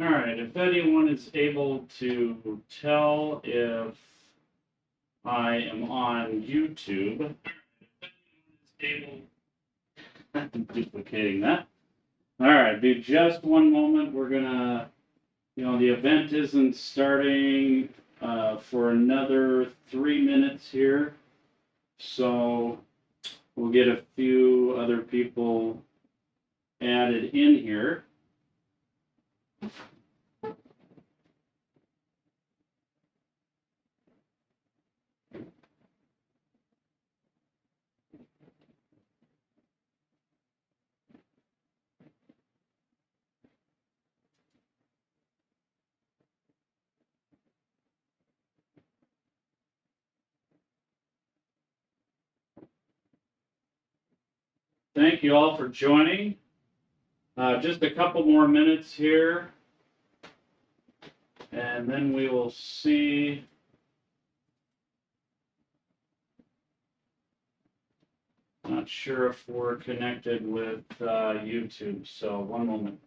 All right, if anyone is able to tell if I am on YouTube, duplicating that. All right, be just one moment. We're gonna, the event isn't starting for another 3 minutes here, so we'll get a few other people added in here. Thank you all for joining. Just a couple more minutes here, and then we will see. Not sure if we're connected with YouTube, so one moment.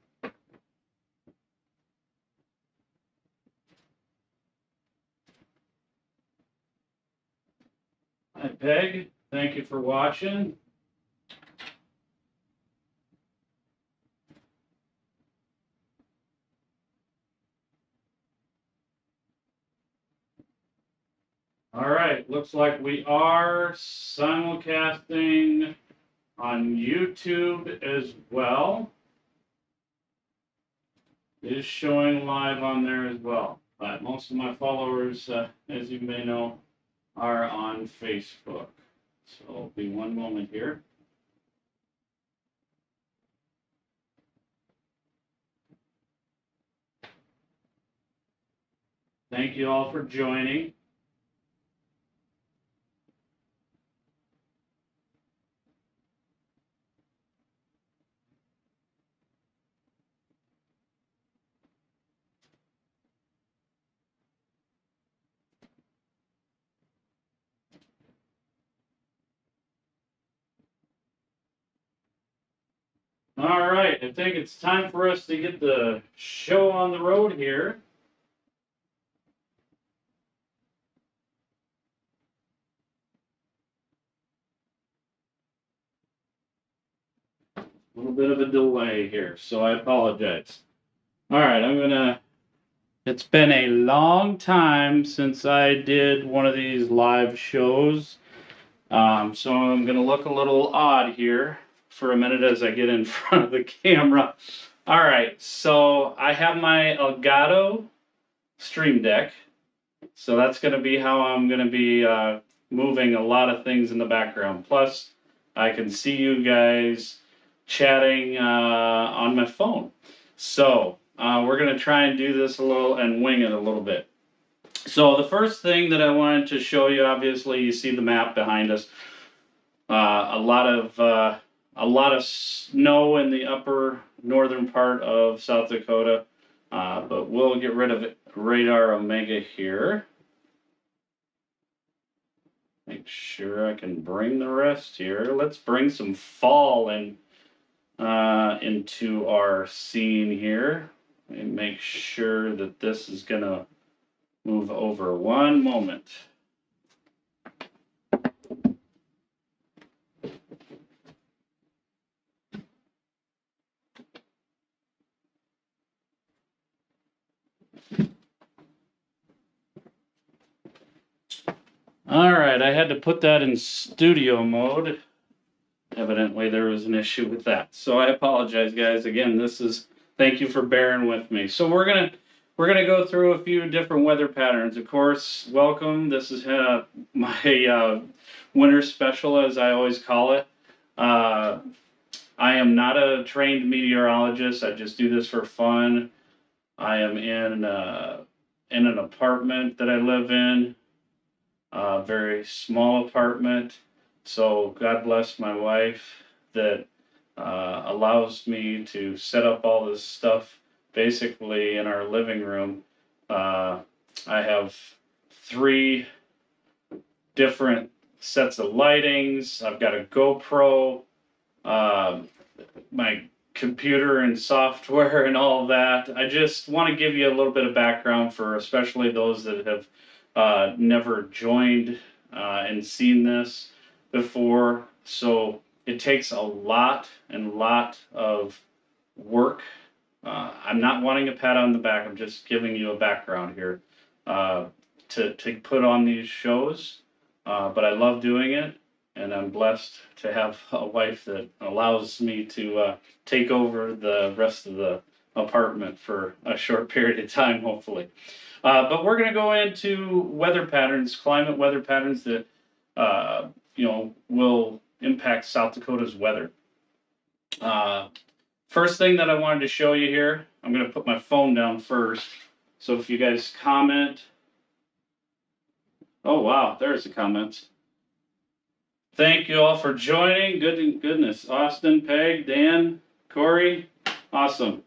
Hi, Peg. Thank you for watching. All right, looks like we are simulcasting on YouTube as well. It is showing live on there as well. But most of my followers, as you may know, are on Facebook. So it'll be one moment here. Thank you all for joining. All right, I think it's time for us to get the show on the road here. A little bit of a delay here, so I apologize. All right, it's been a long time since I did one of these live shows, so I'm gonna look a little odd here for a minute as I get in front of the camera. All right, so I have my Elgato Stream Deck, so that's gonna be how I'm gonna be moving a lot of things in the background. Plus, I can see you guys chatting on my phone. So we're going to try and do this a little and wing it a little bit. So the first thing that I wanted to show you, obviously, you see the map behind us. A lot of snow in the upper northern part of South Dakota, but we'll get rid of radar Omega here. Make sure I can bring the rest here. Let's bring some fall in into our scene here. And make sure that this is going to move over. One moment. All right, I had to put that in studio mode. Evidently, there was an issue with that. So I apologize, guys. Again, thank you for bearing with me. So we're gonna go through a few different weather patterns. Of course, welcome. This is my winter special, as I always call it. I am not a trained meteorologist. I just do this for fun. I am in an apartment that I live in, a very small apartment. So God bless my wife that allows me to set up all this stuff basically in our living room. I have 3 different sets of lightings. I've got a GoPro. My computer and software and all of that. I just want to give you a little bit of background for especially those that have never joined and seen this before. So it takes a lot of work. I'm not wanting a pat on the back. I'm just giving you a background here to put on these shows. But I love doing it, and I'm blessed to have a wife that allows me to take over the rest of the apartment for a short period of time, hopefully. But we're going to go into weather patterns, climate weather patterns that will impact South Dakota's weather. First thing that I wanted to show you here, I'm going to put my phone down first. So if you guys comment, oh wow, there's the comments. Thank you all for joining. Goodness, Austin, Peg, Dan, Corey, awesome.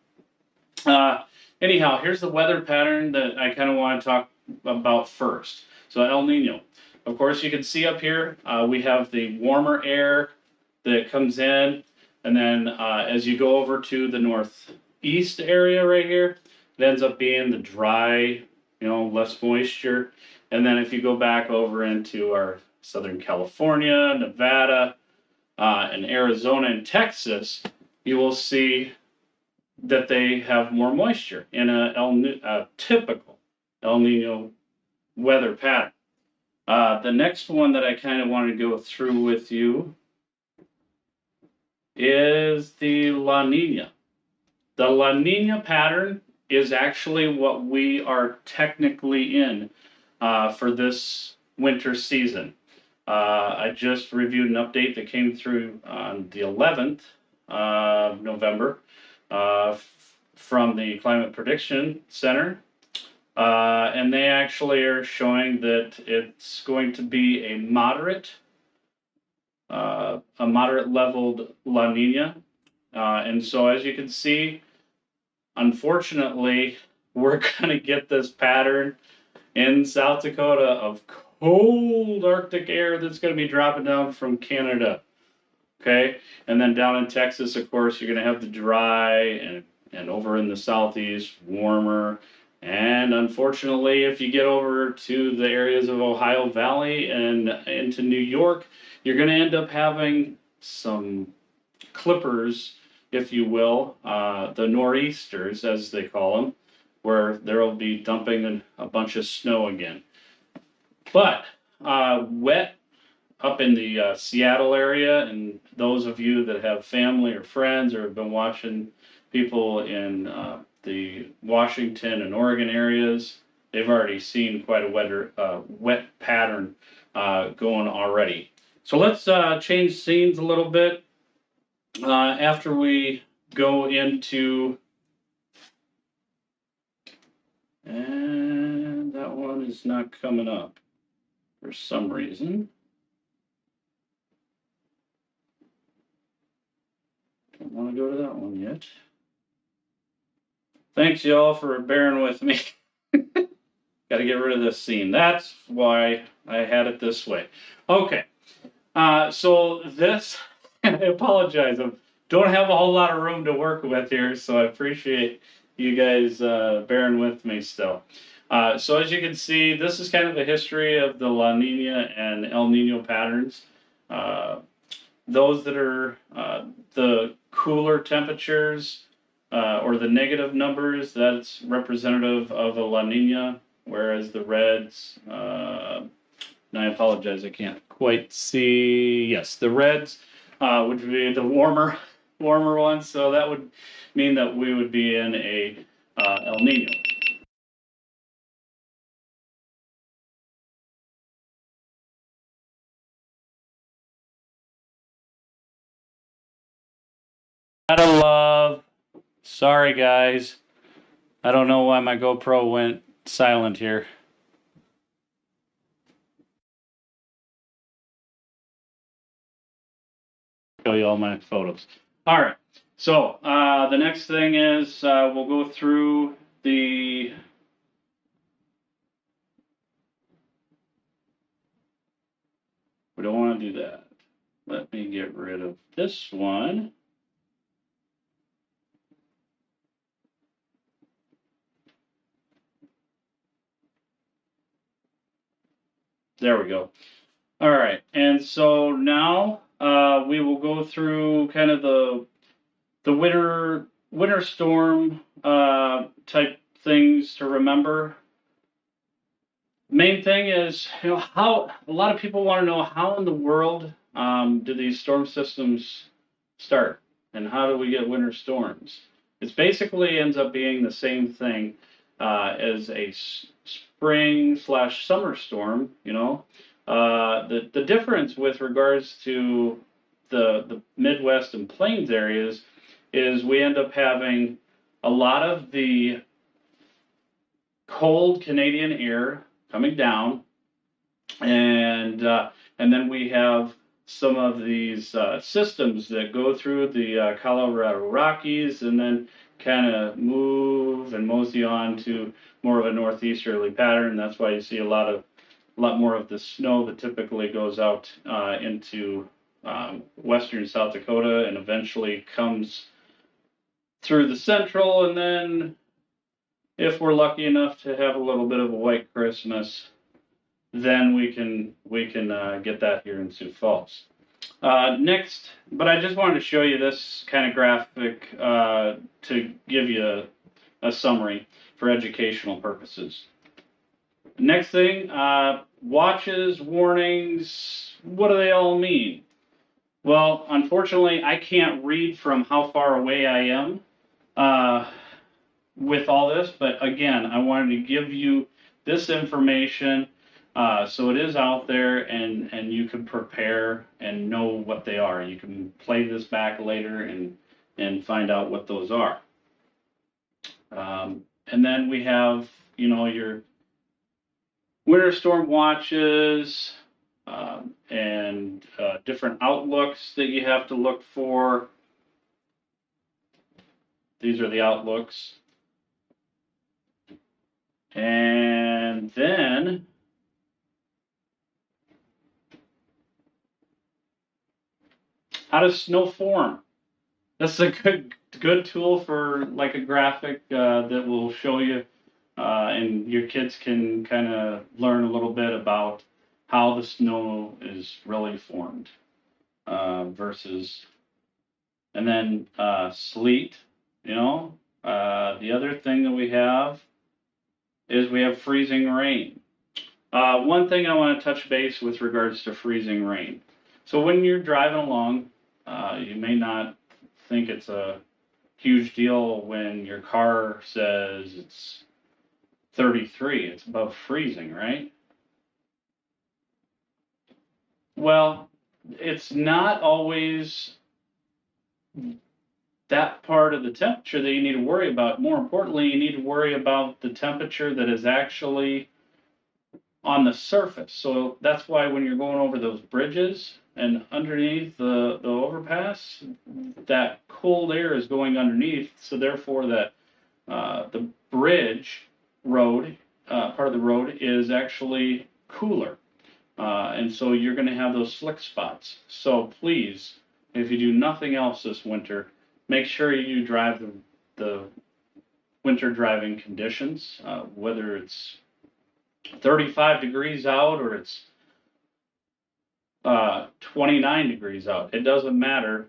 Anyhow, here's the weather pattern that I kind of want to talk about first. So El Nino. Of course, you can see up here, we have the warmer air that comes in. And then as you go over to the northeast area right here, it ends up being the dry, less moisture. And then if you go back over into our Southern California, Nevada, and Arizona and Texas, you will see that they have more moisture in a typical El Nino weather pattern. The next one that I kind of want to go through with you is the La Nina. The La Nina pattern is actually what we are technically in for this winter season. I just reviewed an update that came through on the 11th of November from the Climate Prediction Center. And they actually are showing that it's going to be a moderate leveled La Nina. And so as you can see, unfortunately, we're going to get this pattern in South Dakota of cold Arctic air that's going to be dropping down from Canada. Okay, and then down in Texas, of course, you're going to have the dry, and over in the southeast, warmer. And unfortunately, if you get over to the areas of Ohio Valley and into New York, you're going to end up having some clippers, if you will, the nor'easters, as they call them, where there will be dumping a bunch of snow again. But wet up in the Seattle area, and those of you that have family or friends or have been watching people in the Washington and Oregon areas, they've already seen quite a wet pattern going already. So let's change scenes a little bit after we go into, and that one is not coming up for some reason. Don't want to go to that one yet. Thanks, y'all, for bearing with me. Got to get rid of this scene. That's why I had it this way. Okay. So this, I apologize. I don't have a whole lot of room to work with here, so I appreciate you guys bearing with me still. So as you can see, this is kind of a history of the La Nina and El Nino patterns. Those that are the cooler temperatures or the negative numbers, that's representative of a La Nina, whereas the reds, and I apologize, I can't quite see. Yes, the reds would be the warmer ones, so that would mean that we would be in a El Nino. Out of love. Sorry, guys. I don't know why my GoPro went silent here. Show you all my photos. All right. So the next thing is we'll go through the we don't want to do that. Let me get rid of this one. There we go. All right, and so now we will go through kind of the winter storm type things to remember. Main thing is, how a lot of people want to know how in the world do these storm systems start, and how do we get winter storms? It basically ends up being the same thing as a spring slash summer storm. The difference with regards to the Midwest and Plains areas is we end up having a lot of the cold Canadian air coming down, and then we have some of these systems that go through the Colorado Rockies and then kind of move and mosey on to more of a northeasterly pattern. That's why you see a lot more of the snow that typically goes out into western South Dakota and eventually comes through the central, and then if we're lucky enough to have a little bit of a white Christmas, then we can get that here in Sioux Falls. Next, but I just wanted to show you this kind of graphic to give you a summary for educational purposes. Next thing, watches, warnings, what do they all mean? Well, unfortunately, I can't read from how far away I am with all this, but again, I wanted to give you this information so it is out there, and you can prepare and know what they are. You can play this back later and find out what those are. And then we have, your winter storm watches and different outlooks that you have to look for. These are the outlooks. And then how does snow form? This is a good tool for like a graphic that will show you, and your kids can kind of learn a little bit about how the snow is really formed versus, and then sleet. The other thing that we have is we have freezing rain. One thing I want to touch base with regards to freezing rain. So when you're driving along, you may not think it's a huge deal when your car says it's 33, it's above freezing, right? Well, it's not always that part of the temperature that you need to worry about. More importantly, you need to worry about the temperature that is actually on the surface. So that's why when you're going over those bridges and underneath the overpass, that cold air is going underneath. So therefore, that the bridge road, part of the road, is actually cooler. And so you're going to have those slick spots. So please, if you do nothing else this winter, make sure you drive the winter driving conditions, whether it's 35 degrees out or it's 29 degrees out. It doesn't matter.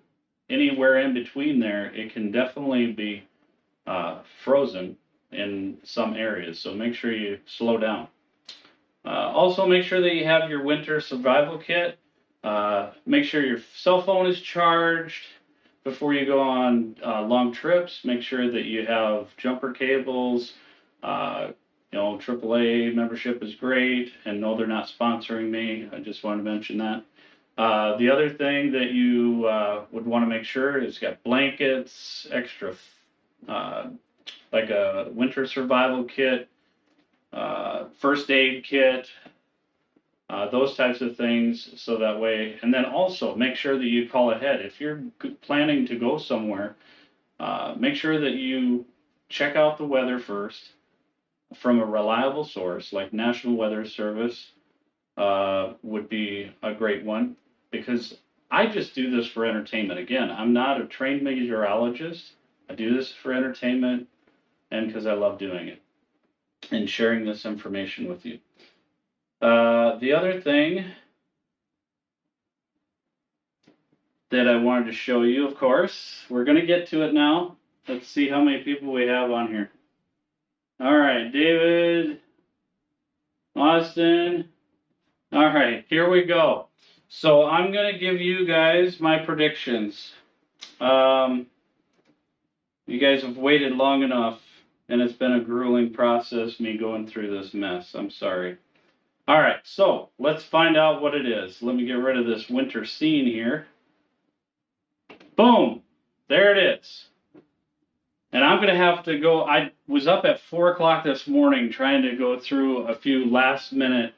Anywhere in between there, it can definitely be frozen in some areas. So make sure you slow down. Also, make sure that you have your winter survival kit. Make sure your cell phone is charged before you go on long trips. Make sure that you have jumper cables. AAA membership is great, and no, they're not sponsoring me. I just want to mention that. The other thing that you would want to make sure is got blankets, extra, like a winter survival kit, first aid kit, those types of things, so that way. And then also make sure that you call ahead. If you're planning to go somewhere, make sure that you check out the weather first from a reliable source, like National Weather Service would be a great one, because I just do this for entertainment. Again, I'm not a trained meteorologist. I do this for entertainment and because I love doing it and sharing this information with you. The other thing that I wanted to show you, of course, we're going to get to it now. Let's see how many people we have on here. All right, David, Austin. All right, here we go. So I'm going to give you guys my predictions. You guys have waited long enough, and it's been a grueling process, me going through this mess. I'm sorry. All right, so let's find out what it is. Let me get rid of this winter scene here. Boom! There it is. And I'm going to have to go. I was up at 4 o'clock this morning trying to go through a few last minute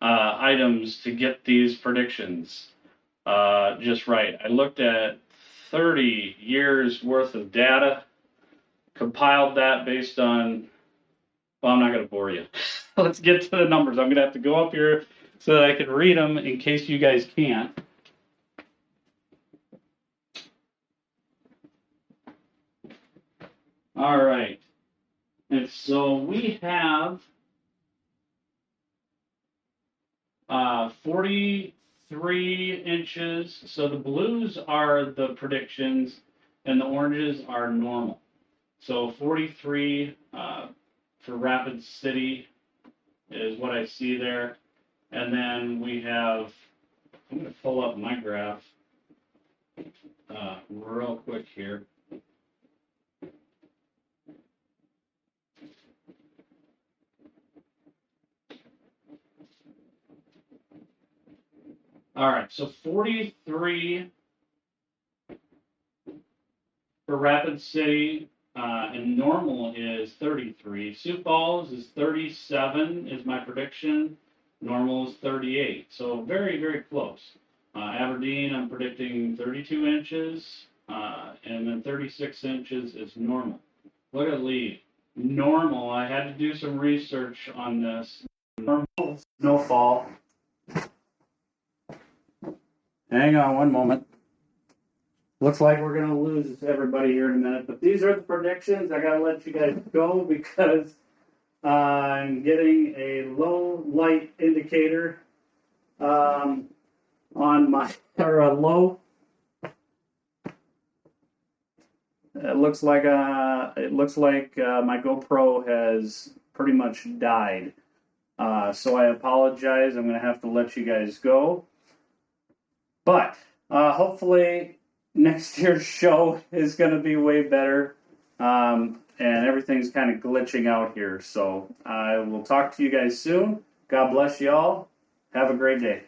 items to get these predictions just right. I looked at 30 years worth of data, compiled that based on, well, I'm not going to bore you. Let's get to the numbers. I'm going to have to go up here so that I can read them in case you guys can't. All right. And so we have 43 inches. So the blues are the predictions, and the oranges are normal. So 43 for Rapid City is what I see there. And then we have, I'm going to pull up my graph real quick here. All right, so 43 for Rapid City, and normal is 33. Sioux Falls is 37 is my prediction. Normal is 38. So very, very close. Aberdeen, I'm predicting 32 inches, and then 36 inches is normal. Look at Lee. Normal, I had to do some research on this. Normal snowfall. Hang on one moment. Looks like we're going to lose everybody here in a minute, but these are the predictions. I got to let you guys go because I'm getting a low light indicator on my, or a low. It looks like my GoPro has pretty much died. So I apologize. I'm going to have to let you guys go. But hopefully next year's show is going to be way better. And everything's kind of glitching out here. So I will talk to you guys soon. God bless you all. Have a great day.